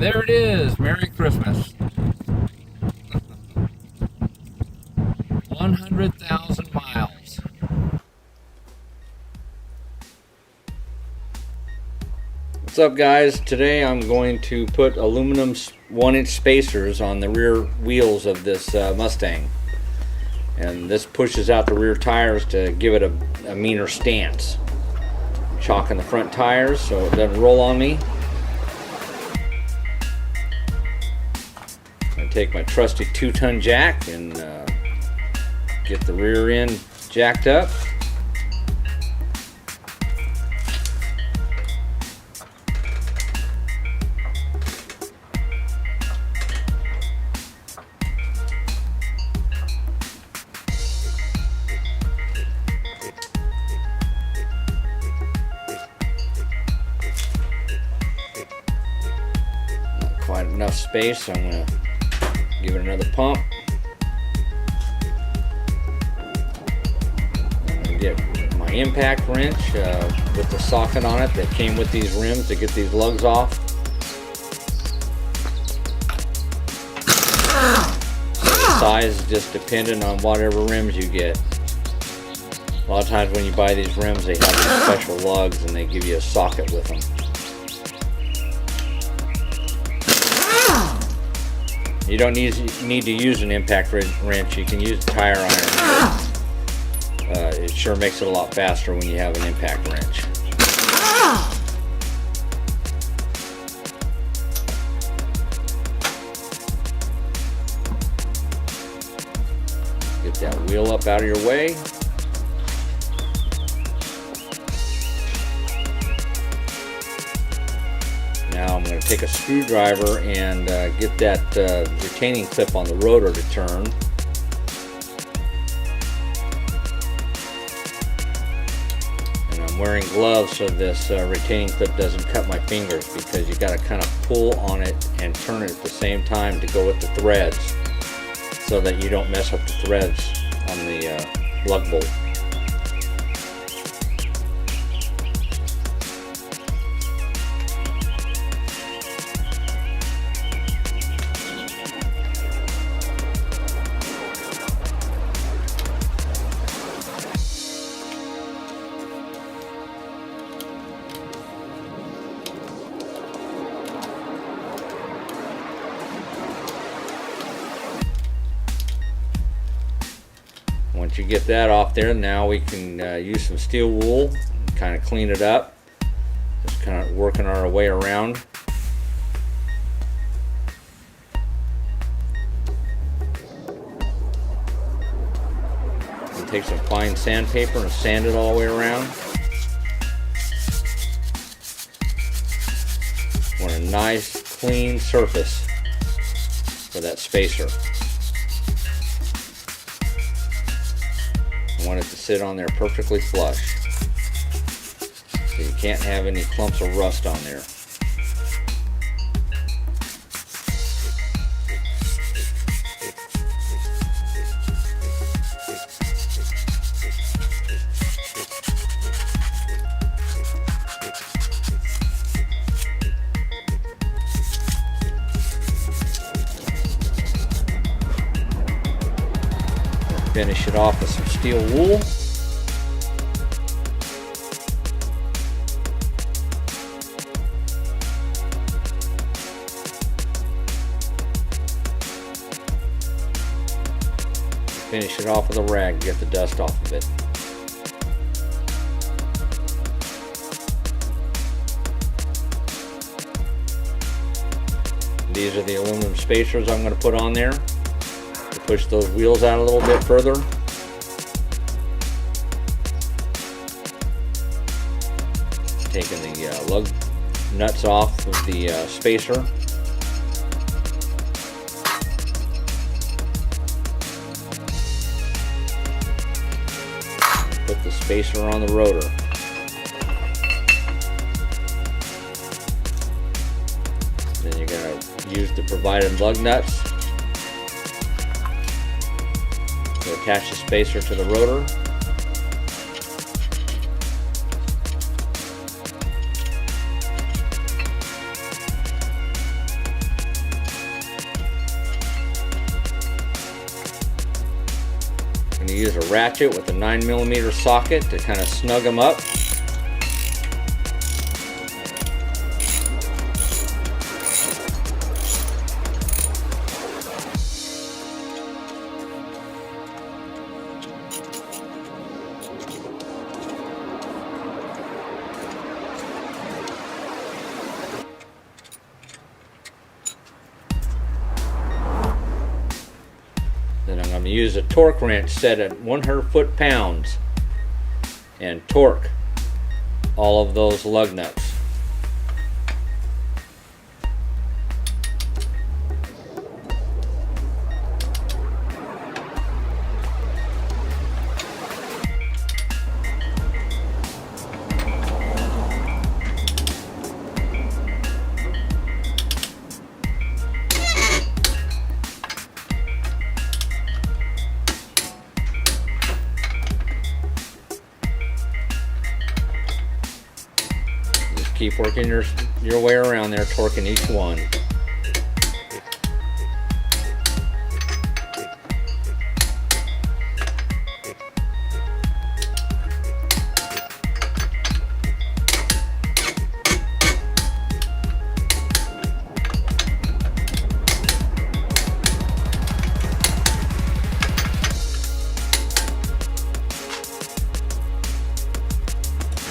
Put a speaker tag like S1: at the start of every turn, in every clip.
S1: There it is. Merry Christmas. 100,000 miles. What's up, guys? Today I'm going to put aluminum 1-inch spacers on the rear wheels of this Mustang. And this pushes out the rear tires to give it a meaner stance. Chalking the front tires so it doesn't roll on me. I'm going to take my trusty 2-ton jack and get the rear end jacked up. Not quite enough space, so I'm going to give it another pump. Get my impact wrench with the socket on it that came with these rims to get these lugs off. The size is just dependent on whatever rims you get. A lot of times when you buy these rims, they have these special lugs and they give you a socket with them. You don't need to use an impact wrench. You can use a tire iron. It sure makes it a lot faster when you have an impact wrench. Get that wheel up out of your way. Now I'm going to take a screwdriver and get that retaining clip on the rotor to turn. Wearing gloves so this retaining clip doesn't cut my fingers, because you got to kind of pull on it and turn it at the same time to go with the threads so that you don't mess up the threads on the lug bolt. Once you get that off there, now we can use some steel wool and kind of clean it up. Just kind of working our way around. And take some fine sandpaper and sand it all the way around. Want a nice clean surface for that spacer. Want it to sit on there perfectly flush, so you can't have any clumps of rust on there. Finish it off with some steel wool. Finish it off with a rag to get the dust off of it. These are the aluminum spacers I'm going to put on there. Push those wheels out a little bit further. Taking the lug nuts off of the spacer. Put the spacer on the rotor. Then you're going to use the provided lug nuts to attach the spacer to the rotor. ratchet with a 9mm socket to kind of snug them up. Then I'm going to use a torque wrench set at 100 foot-pounds and torque all of those lug nuts. Keep working your way around there, torquing each one.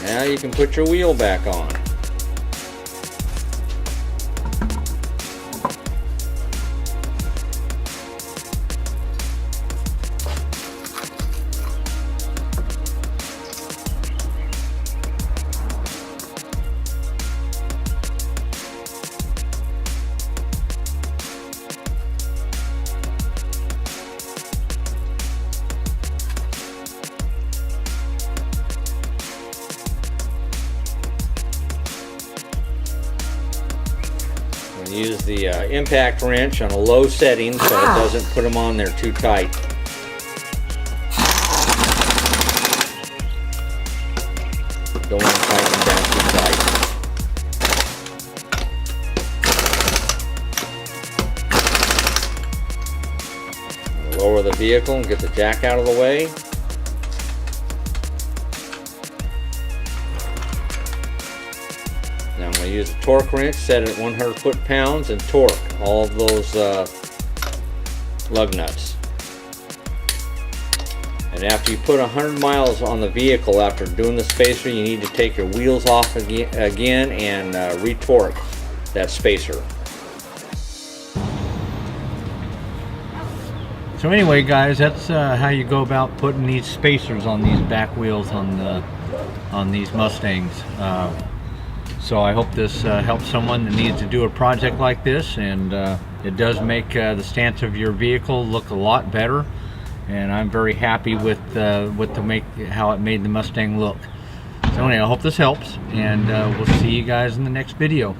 S1: Now you can put your wheel back on. Use the impact wrench on a low setting so it doesn't put them on there too tight. Don't want to tighten them down too tight. Lower the vehicle and get the jack out of the way. Now I'm going to use a torque wrench set at 100 foot-pounds and torque all of those lug nuts. And after you put 100 miles on the vehicle after doing the spacer, you need to take your wheels off again and re-torque that spacer.
S2: So anyway, guys, that's how you go about putting these spacers on these back wheels on these Mustangs. So I hope this helps someone that needs to do a project like this, and it does make the stance of your vehicle look a lot better. And I'm very happy with how it made the Mustang look. So anyway, I hope this helps, and we'll see you guys in the next video.